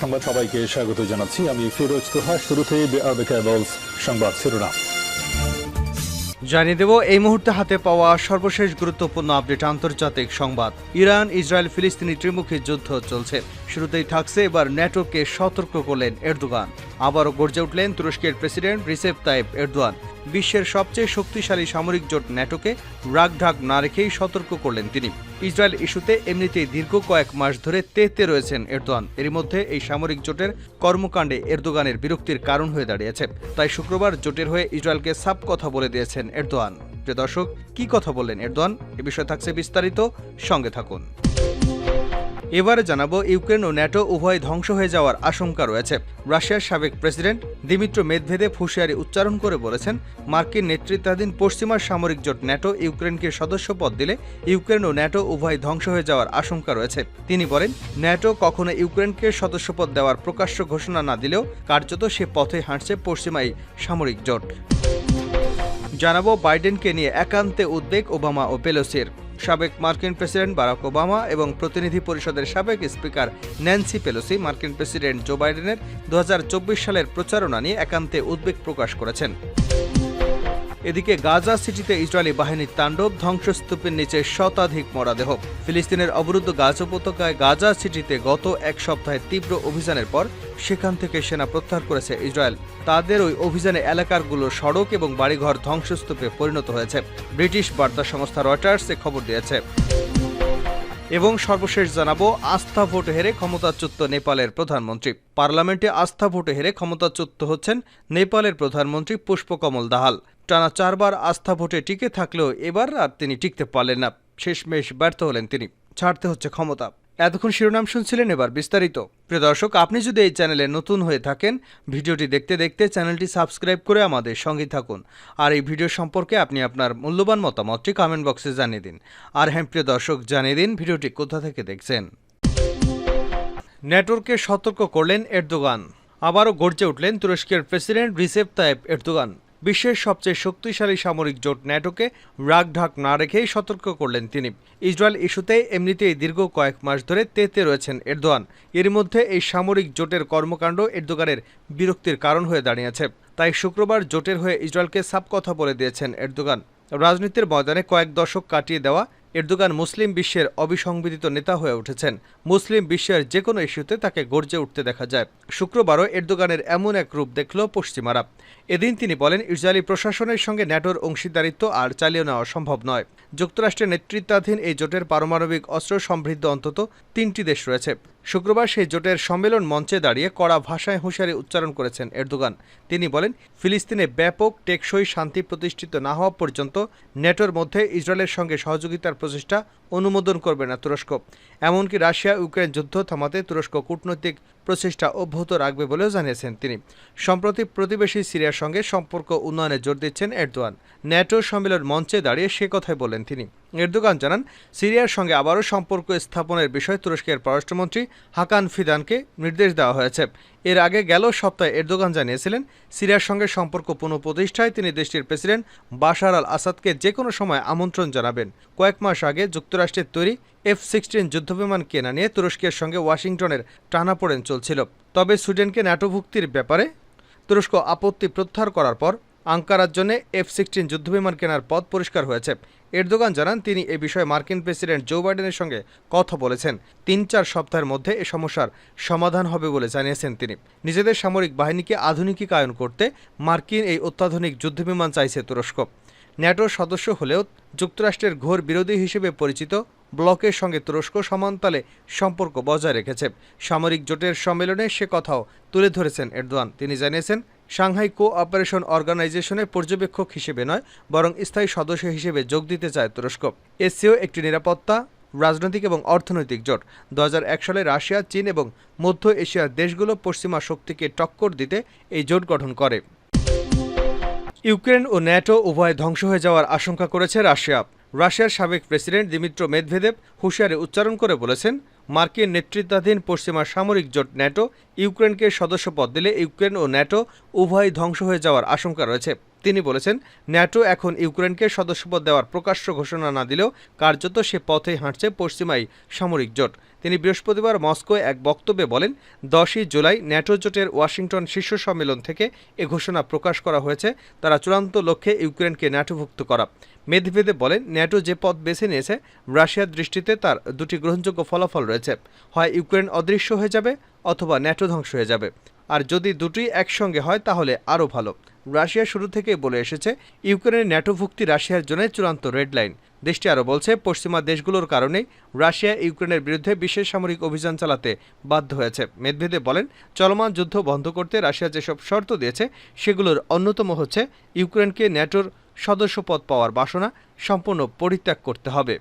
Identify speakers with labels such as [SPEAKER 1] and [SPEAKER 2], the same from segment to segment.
[SPEAKER 1] সংবাদ সবাইকে স্বাগত জানাচ্ছি। আমি ফিরোজ তোহা। শুরুতে সংবাদ শিরোনাম
[SPEAKER 2] জানিয়ে দেব এই মুহূর্তে হাতে পাওয়া সর্বশেষ গুরুত্বপূর্ণ আপডেট। আন্তর্জাতিক সংবাদ। ইরান ইসরায়েল ফিলিস্তিনি ত্রিমুখী যুদ্ধ চলছে। শুরুতেই থাকছে এবার ন্যাটোকে সতর্ক করলেন এরদোগান। আবারও গর্জে উঠলেন তুরস্কের প্রেসিডেন্ট রিসেপ তাইপ এরদোয়ান। বিশ্বের সবচেয়ে শক্তিশালী সামরিক জোট ন্যাটোকে রাগঢাক না রেখেই সতর্ক করলেন তিনি। ইসরায়েল ইস্যুতে এমনিতেই দীর্ঘ কয়েক মাস ধরে তেতে রয়েছেন এরদোয়ান। এরই মধ্যে এই সামরিক জোটের কর্মকাণ্ডে এরদোগানের বিরক্তির কারণ হয়ে দাঁড়িয়েছে। তাই শুক্রবার জোটের হয়ে ইসরায়েলকে সাফ কথা বলে দিয়েছেন এরদোয়ান। প্রিয় দর্শক, কি কথা বললেন এরদোয়ান, এ বিষয়ে থাকছে বিস্তারিত, সঙ্গে থাকুন। এবারে জানাবো, ইউক্রেন ও ন্যাটো উভয় ধ্বংস হয়ে যাওয়ার আশঙ্কা রয়েছে। রাশিয়ার সাবেক প্রেসিডেন্ট দিমিত্র মেদভেদেভ হুঁশিয়ারি উচ্চারণ করে বলেছেন, মার্কিন নেতৃত্বাধীন পশ্চিমা সামরিক জোট ন্যাটো ইউক্রেনকে সদস্যপদ দিলে ইউক্রেন ও ন্যাটো উভয় ধ্বংস হয়ে যাওয়ার আশঙ্কা রয়েছে। তিনি বলেন, ন্যাটো কখনো ইউক্রেনকে সদস্যপদ দেওয়ার প্রকাশ্য ঘোষণা না দিলেও কার্যত সে পথে হাঁটছে পশ্চিমা এই সামরিক জোট। জানাবো, বাইডেনকে নিয়ে একান্তে উদ্বেগ ওবামা ও পেলোসির। সাবেক মার্কিন প্রেসিডেন্ট বারাক ওবামা এবং প্রতিনিধি পরিষদের সাবেক স্পিকার ন্যান্সি পেলোসি মার্কিন প্রেসিডেন্ট জো বাইডেনের 2024 সালের প্রচারণা নিয়ে একান্তে উদ্বেগ প্রকাশ করেছেন। এদিকে গাজা সিটিতে ইসরায়েলি বাহিনীর তাণ্ডব, ধ্বংসস্তূপের নিচে শতাধিক মরদেহ। ফিলিস্তিনের অবরুদ্ধ গাজা উপত্যকায় গাজা সিটিতে গত এক সপ্তাহের তীব্র অভিযানের পর সেখান থেকে সেনা প্রত্যাহার করেছে ইসরায়েল। তাদের ওই অভিযানে এলাকারগুলো সড়ক এবং বাড়িঘর ধ্বংসস্তূপে পরিণত হয়েছে। ব্রিটিশ বার্তা সংস্থা রয়টার্স এ খবর দিয়েছে। এবং সর্বশেষ জানাবো, আস্থা ভোটে হেরে ক্ষমতাচ্যুত নেপালের প্রধানমন্ত্রী। পার্লামেন্টে আস্থা ভোটে হেরে ক্ষমতাচ্যুত হচ্ছেন নেপালের প্রধানমন্ত্রী পুষ্পকমল দাহাল। টানা 4 বার আস্থা ভোটে টিকে থাকলেও এবার আর তিনি টিকতে পারলেন না। শেষমেশ ব্যর্থ হলেন তিনি, ছাড়তে হচ্ছে ক্ষমতা। এতক্ষণ শিরোনাম শুনছিলেন, এবার বিস্তারিত। প্রিয় দর্শক, আপনি যদি এই চ্যানেলে নতুন হয়ে থাকেন, ভিডিওটি দেখতে দেখতে চ্যানেলটি সাবস্ক্রাইব করে আমাদের সঙ্গেই থাকুন। আর এই ভিডিও সম্পর্কে আপনি আপনার মূল্যবান মতামতটি কমেন্ট বক্সে জানিয়ে দিন। আর হ্যাঁ প্রিয় দর্শক, জানিয়ে দিন ভিডিওটি কোথা থেকে দেখছেন। ন্যাটোকে সতর্ক করলেন এরদোগান। আবারও গর্জে উঠলেন তুরস্কের প্রেসিডেন্ট রিসেপ তাইপ এরদোগান। বিশ্বের সবচেয়ে শক্তিশালী সামরিক জোট ন্যাটোকে রাগঢাক না রেখেই সতর্ক করলেন তিনি। ইসরায়েল ইস্যুতে এমনিতেই দীর্ঘ কয়েক মাস ধরে তেতে রয়েছেন এরদোয়ান। এর মধ্যে এই সামরিক জোটের কর্মকাণ্ড এরদোগানের বিরক্তির কারণ হয়ে দাঁড়িয়েছে। তাই শুক্রবার জোটের হয়ে ইসরায়েলকে সাফ কথা বলে দিয়েছেন এরদোগান। রাজনীতির ময়দানে কয়েক দশক কাটিয়ে দেওয়া এরদোগান মুসলিম বিশ্বের অবিসংবিদিত নেতা হয়ে উঠেছেন। মুসলিম বিশ্বের যে কোনো ইস্যুতে তাকে গর্জে উঠতে দেখা যায়। শুক্রবারও এরদোগানের এমন এক রূপ দেখল পশ্চিমারা। এদিন তিনি বলেন, ইসরায়েলি প্রশাসনের সঙ্গে ন্যাটোর অংশীদারিত্ব আর চালিয়ে নেওয়া সম্ভব নয়। যুক্তরাষ্ট্রের নেতৃত্বাধীন এই জোটের পারমাণবিক অস্ত্র সমৃদ্ধ অন্তত 3টি দেশ রয়েছে। শুক্রবার সেই জোটের সম্মেলন মঞ্চে দাঁড়িয়ে কড়া ভাষায় হুঁশিয়ারি উচ্চারণ করেছেন এরদোগান। তিনি বলেন, ফিলিস্তিনে ব্যাপক টেকসই শান্তি প্রতিষ্ঠিত না হওয়া পর্যন্ত ন্যাটোর মধ্যে ইসরায়েলের সঙ্গে সহযোগিতার প্রচেষ্টা অনুমোদন করবে না তুরস্ক। এমনকি রাশিয়া ইউক্রেন যুদ্ধ থামাতে তুরস্ক কূটনৈতিক প্রচেষ্টা অব্যাহত রাখবে বলেও জানিয়েছেন তিনি। সম্প্রতি প্রতিবেশী সিরিয়ার সঙ্গে সম্পর্ক উন্নয়নে জোর দিচ্ছেন এরদোয়ান। ন্যাটো সম্মেলন মঞ্চে দাঁড়িয়ে সে কথাই বলেন তিনি। এরদোগান জানান, সিরিয়ার সঙ্গে আবারও সম্পর্ক স্থাপনের বিষয়ে তুরস্কের পররাষ্ট্রমন্ত্রী হাকান ফিদানকে নির্দেশ দেওয়া হয়েছে। এর আগে গেল সপ্তাহে এরদোগান জানিয়েছিলেন, সিরিয়ার সঙ্গে সম্পর্ক পুনঃপ্রতিষ্ঠায় তিনি দেশটির প্রেসিডেন্ট বাশার আল আসাদকে যে কোনো সময় আমন্ত্রণ জানাবেন। কয়েক মাস আগে যুক্তরাষ্ট্রের তৈরি F-16 যুদ্ধবিমান কেনা নিয়ে তুরস্কের সঙ্গে ওয়াশিংটনের টানাপোড়েন চলছিল। তবে সুইডেনকে ন্যাটোভুক্তির ব্যাপারে তুরস্ক আপত্তি প্রত্যাহার করার পর আঙ্কারার জন্য F-16 যুদ্ধবিমান কেনার পথ পরিষ্কার হয়েছে। এরদোগান জানান, তিনি এ বিষয়ে মার্কিন প্রেসিডেন্ট জো বাইডেনের সঙ্গে কথা বলেছেন। 3-4 সপ্তাহের মধ্যে এ সমস্যার সমাধান হবে বলে জানিয়েছেন তিনি। নিজেদের সামরিক বাহিনীকে আধুনিকীকরণ করতে মার্কিন এই অত্যাধুনিক যুদ্ধবিমান চাইছে তুরস্ক। ন্যাটোর সদস্য হলেও যুক্তরাষ্ট্রের ঘোর বিরোধী হিসেবে পরিচিত ব্লকের সঙ্গে তুরস্ক সমানতালে সম্পর্ক বজায় রেখেছে। সামরিক জোটের সম্মেলনে সে কথাও তুলে ধরেছেন এরদোয়ান। তিনি জানিয়েছেন, সাংহাই কোঅপারেশন অর্গানাইজেশনে পর্যবেক্ষক হিসেবে নয়, বরং স্থায়ী সদস্য হিসেবে যোগ দিতে চায় তুরস্ক। এসসিও একটি নিরাপত্তা, রাজনৈতিক এবং অর্থনৈতিক জোট। 2001 সালে রাশিয়া, চীন এবং মধ্য এশিয়ার দেশগুলো পশ্চিমা শক্তিকে টক্কর দিতে এই জোট গঠন করে। ইউক্রেন ও ন্যাটো উভয় ধ্বংস হয়ে যাওয়ার আশঙ্কা করেছে রাশিয়া। রাশিয়ার সাবেক প্রেসিডেন্ট দিমিত্র মেদভেদেভ হুঁশিয়ারি উচ্চারণ করে বলেছেন, মার্কিন নেতৃত্বাধীন পশ্চিমা সামরিক জোট ন্যাটো ইউক্রেনকে সদস্যপদ দিলে ইউক্রেন ও ন্যাটো উভয় ধ্বংস হয়ে যাওয়ার আশঙ্কা রয়েছে। তিনি বলেছেন, ন্যাটো এখন ইউক্রেনকে সদস্যপদ দেওয়ার প্রকাশ্য ঘোষণা না দিলেও কার্যত সে পথেই হাঁটছে পশ্চিমাই সামরিক জোট। তিনি বৃহস্পতিবার মস্কোয় এক বক্তব্যে বলেন, 10ই জুলাই ন্যাটো জোটের ওয়াশিংটন শীর্ষ সম্মেলন থেকে এ ঘোষণা প্রকাশ করা হয়েছে তারা চূড়ান্ত লক্ষ্যে ইউক্রেনকে ন্যাটোভুক্ত করা। মেদভেদেভ বলেন, ন্যাটো যে পথ বেছে নিয়েছে রাশিয়ার দৃষ্টিতে তার দুটি গ্রহণযোগ্য ফলাফল রয়েছে, হয় ইউক্রেন অদৃশ্য হয়ে যাবে অথবা ন্যাটো ধ্বংস হয়ে যাবে। আর যদি দুটোই একসঙ্গে হয় তাহলে আরও ভালো। রাশিয়া শুরু থেকেই বলে এসেছে ইউক্রেনের ন্যাটোভুক্তি রাশিয়ার জন্য চূড়ান্ত রেড লাইন। দেশটি আরও বলছে, পশ্চিমা দেশগুলোর কারণেই রাশিয়া ইউক্রেনের বিরুদ্ধে বিশেষ সামরিক অভিযান চালাতে বাধ্য হয়েছে। মেদভেদেভ বলেন, চলমান যুদ্ধ বন্ধ করতে রাশিয়া যেসব শর্ত দিয়েছে সেগুলোর অন্যতম হচ্ছে ইউক্রেনকে ন্যাটোর সদস্যপদ পাওয়ার বাসনা সম্পূর্ণ পরিত্যাগ করতে হবে।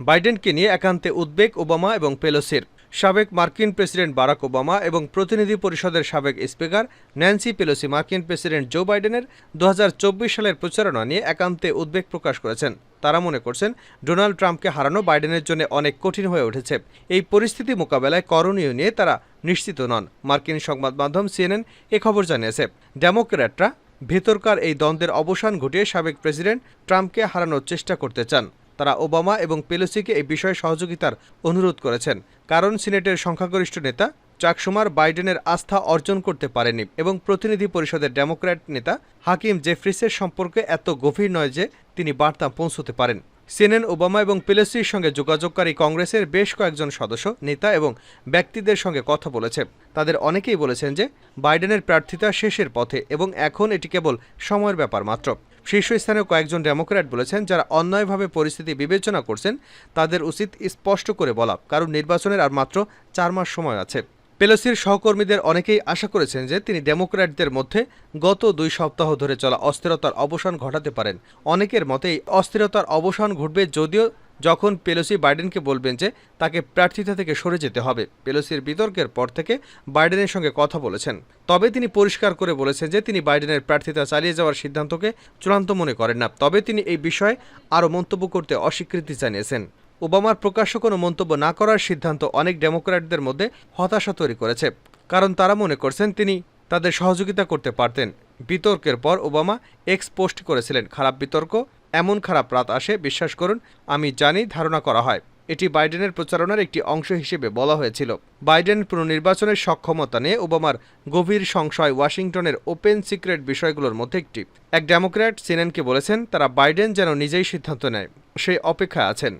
[SPEAKER 2] বাইডেনকে নিয়ে একান্তে উদ্বেগ ওবামা এবং পেলোসির। সাবেক মার্কিন প্রেসিডেন্ট বারাক ওবামা এবং প্রতিনিধি পরিষদের সাবেক স্পিকার ন্যান্সি পেলোসি মার্কিন প্রেসিডেন্ট জো বাইডেনের 2024 সালের প্রচারণা নিয়ে একান্তে উদ্বেগ প্রকাশ করেছেন। তারা মনে করছেন, ডোনাল্ড ট্রাম্পকে হারানো বাইডেনের জন্য অনেক কঠিন হয়ে উঠেছে। এই পরিস্থিতি মোকাবেলায় করণীয় নিয়ে তারা নিশ্চিত নন। মার্কিন সংবাদ মাধ্যম CNN এ খবর জানিয়েছে। ডেমোক্র্যাটরা ভেতরকার এই দ্বন্দ্বের অবসান ঘটিয়ে সাবেক প্রেসিডেন্ট ট্রাম্পকে হারানোর চেষ্টা করতে চান। তারা ওবামা এবং পেলোসিকে এই বিষয়ে সহযোগিতার অনুরোধ করেছেন, কারণ সিনেটের সংখ্যাগরিষ্ঠ নেতা চাক শুমার বাইডেনের আস্থা অর্জন করতে পারেনি এবং প্রতিনিধি পরিষদের ডেমোক্র্যাট নেতা হাকিম জেফ্রিসের সম্পর্কে এত গভীর নয় যে তিনি বার্তা পৌঁছতে পারেন। CNN ওবামা এবং পেলোসির সঙ্গে যোগাযোগকারী কংগ্রেসের বেশ কয়েকজন সদস্য, নেতা এবং ব্যক্তিদের সঙ্গে কথা বলেছে। তাদের অনেকেই বলেছেন যে বাইডেনের প্রার্থিতা শেষের পথে এবং এখন এটি কেবল সময়ের ব্যাপার মাত্র। শীর্ষস্থানীয় কয়েকজন ডেমোক্র্যাট বলেছেন, যারা অন্যায়ভাবে পরিস্থিতি বিবেচনা করছেন তাদের উচিত স্পষ্ট করে বলা, কারণ নির্বাচনের আর মাত্র 4 মাস সময় আছে। পেলোসির সহকর্মীদের অনেকেই আশা করেছেন যে তিনি ডেমোক্র্যাটদের মধ্যে গত 2 সপ্তাহ ধরে চলা অস্থিরতার অবসান ঘটাতে পারেন। অনেকের মতে এই অস্থিরতার অবসান ঘটবে যদিও যখন পেলোসি বাইডেনকে বলবেন যে তাকে প্রার্থিতা থেকে সরে যেতে হবে। পেলোসির বিতর্কের পর থেকে বাইডেনের সঙ্গে কথা বলেছেন, তবে তিনি পরিষ্কার করে বলেছেন যে তিনি বাইডেনের প্রার্থিতা চালিয়ে যাওয়ার সিদ্ধান্তকে চূড়ান্ত মনে করেন না। তবে তিনি এই বিষয়ে আরও মন্তব্য করতে অস্বীকৃতি জানিয়েছেন। ওবামার প্রকাশ্য কোনো মন্তব্য না করার সিদ্ধান্ত অনেক ডেমোক্র্যাটদের মধ্যে হতাশা তৈরি করেছে, কারণ তারা মনে করছেন তিনি তাদের সহযোগিতা করতে পারতেন। বিতর্কের পর ওবামা এক্স পোস্ট করেছিলেন, খারাপ বিতর্ক, এমন খারাপ রাত আসে, বিশ্বাস করুন আমি জানি, ধারণা করা হয়। এটি বাইডেনের প্রচারণার একটি অংশ হিসেবে বলা হয়েছিল। বাইডেন পুনর্নির্বাচনের সক্ষমতা নিয়ে ওবামার গভীর সংশয় ওয়াশিংটনের ওপেন সিক্রেট বিষয়গুলোর মধ্যে একটি। এক ডেমোক্র্যাট সিনেনকে বলেছেন তারা বাইডেন যেন নিজেই সিদ্ধান্ত নেয়, সেই অপেক্ষায় আছেন।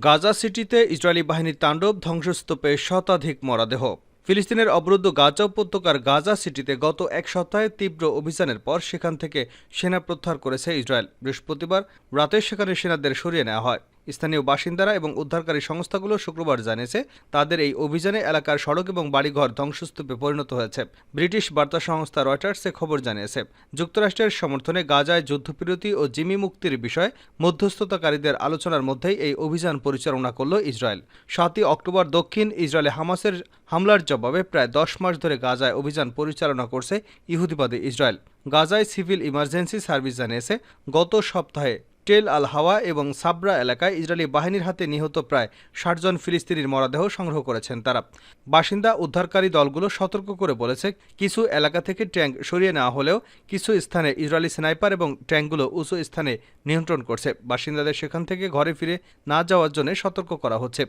[SPEAKER 2] গাজা সিটিতে ইসরায়েলি বাহিনীর তাণ্ডব, ধ্বংসস্তূপে শতাধিক মরদেহ। ফিলিস্তিনের অবরুদ্ধ গাজা উপত্যকার গাজা সিটিতে গত এক সপ্তাহে তীব্র অভিযানের পর সেখান থেকে সেনা প্রত্যাহার করেছে ইসরায়েল। বৃহস্পতিবার রাতে সেখানে সেনাদের সরিয়ে নেওয়া হয়। স্থানীয় বাসিন্দারা এবং উদ্ধারকারী সংস্থাগুলো শুক্রবার জানিয়েছে তাদের এই অভিযানে এলাকার সড়ক এবং বাড়িঘর ধ্বংসস্তূপে পরিণত হয়েছে। ব্রিটিশ বার্তা সংস্থা রয়টার্সে খবর জানিয়েছে, যুক্তরাষ্ট্রের সমর্থনে গাজায় যুদ্ধবিরতি ও জিম্মি মুক্তির বিষয়ে মধ্যস্থতাকারীদের আলোচনার মধ্যেই এই অভিযান পরিচালনা করল ইসরায়েল। 7ই অক্টোবর দক্ষিণ ইসরায়েলে হামাসের হামলার জবাবে প্রায় 10 মাস ধরে গাজায় অভিযান পরিচালনা করছে ইহুদিবাদী ইসরায়েল। গাজায় সিভিল ইমার্জেন্সি সার্ভিস জানিয়েছে, গত সপ্তাহে টেল আল হাওয়া এবং সাবরা এলাকায় ইসরায়েলি বাহিনীর হাতে নিহত প্রায় 60 জন ফিলিস্তিনির মরদেহ সংগ্রহ করেছেন তারা। বাসিন্দা উদ্ধারকারী দলগুলো সতর্ক করে বলেছে, কিছু এলাকা থেকে ট্যাঙ্ক সরিয়ে নেওয়া হলেও কিছু স্থানে ইসরায়েলি স্নাইপার এবং ট্যাঙ্কগুলো উঁচু স্থানে নিয়ন্ত্রণ করছে। বাসিন্দাদের সেখান থেকে ঘরে ফিরে না যাওয়ার জন্য সতর্ক করা হচ্ছে।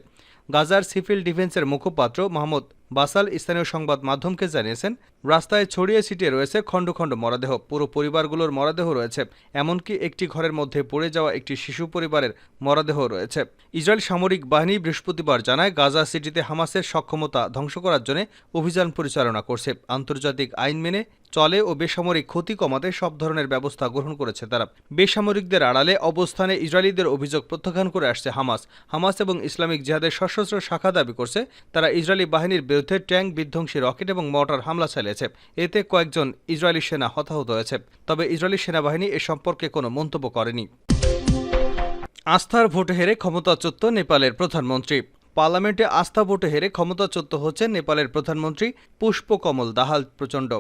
[SPEAKER 2] গাজার সিভিল ডিফেন্সের মুখপাত্র মোহাম্মদ বাসাল স্থানীয় সংবাদ মাধ্যমকে জানিয়েছেন, রাস্তায় ছড়িয়ে ছিটিয়ে রয়েছে খণ্ড খণ্ড মরদেহ, পুরো পরিবারগুলোর মরদেহ রয়েছে, এমনকি একটি ঘরের মধ্যে পড়ে যাওয়া একটি শিশু পরিবারের মরদেহ রয়েছে। ইসরায়েল সামরিক বাহিনী বৃহস্পতিবার জানায়, গাজা সিটিতে হামাসের সক্ষমতা ধ্বংস করার জন্য অভিযান পরিচালনা করছে। আন্তর্জাতিক আইন মেনে চলে ও বেসামরিক ক্ষতি কমাতে সব ধরনের ব্যবস্থা গ্রহণ করেছে তারা। বেসামরিকদের আড়ালে অবস্থানে ইসরায়েলিদের অভিযোগ প্রত্যাখ্যান করে আসছে হামাস এবং ইসলামিক জিহাদের সশস্ত্র শাখা দাবি করছে তারা ইসরায়েলি বাহিনীর বিরুদ্ধে ট্যাঙ্ক, বিধ্বংসী রকেট এবং মর্টার হামলা চালিয়েছে। এতে কয়েকজন ইসরায়েলি সেনা হতাহত হয়েছে, তবে ইসরায়েলি সেনাবাহিনী এ সম্পর্কে কোনো মন্তব্য করেনি। আস্থার ভোটে হেরে ক্ষমতাচ্যুত নেপালের প্রধানমন্ত্রী। পার্লামেন্টে আস্থা ভোটে হেরে ক্ষমতাচ্যুত হচ্ছেন নেপালের প্রধানমন্ত্রী পুষ্পকমল দাহাল প্রচণ্ড।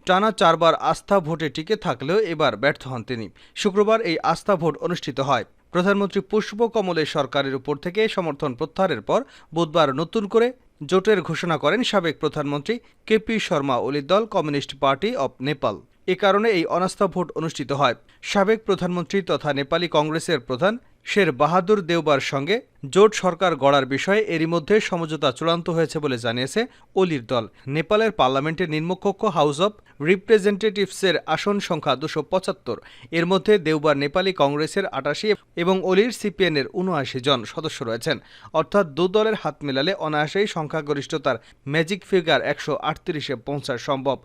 [SPEAKER 2] টানা 4 বার আস্থা ভোটে টিকে থাকলেও এবার ব্যর্থ হন তিনি। শুক্রবার এই আস্থা ভোট অনুষ্ঠিত হয়। প্রধানমন্ত্রী পুষ্পকমলের সরকারের উপর থেকে সমর্থন প্রত্যাহারের পর বুধবার নতুন করে জোটের ঘোষণা করেন সাবেক প্রধানমন্ত্রী কেপি শর্মা ওলির দল কমিউনিস্ট পার্টি অব নেপাল। এ কারণে এই অনাস্থা ভোট অনুষ্ঠিত হয়। সাবেক প্রধানমন্ত্রী তথা নেপালি কংগ্রেসের প্রধান শের বাহাদুর দেওবার সঙ্গে জোট সরকার গড়ার বিষয়ে এরই মধ্যে সমঝোতা চূড়ান্ত হয়েছে বলে জানিয়েছে অলির দল। নেপালের পার্লামেন্টের নিম্নকক্ষ হাউস অব রিপ্রেজেন্টেটিভসের আসন সংখ্যা 275। এর মধ্যে দেওবার নেপালি কংগ্রেসের 88 এবং অলির সিপিএনের 79 জন সদস্য রয়েছেন। অর্থাৎ দু দলের হাত মেলালে অনায়াসেই সংখ্যাগরিষ্ঠতার ম্যাজিক ফিগার 138-এ পৌঁছা সম্ভব।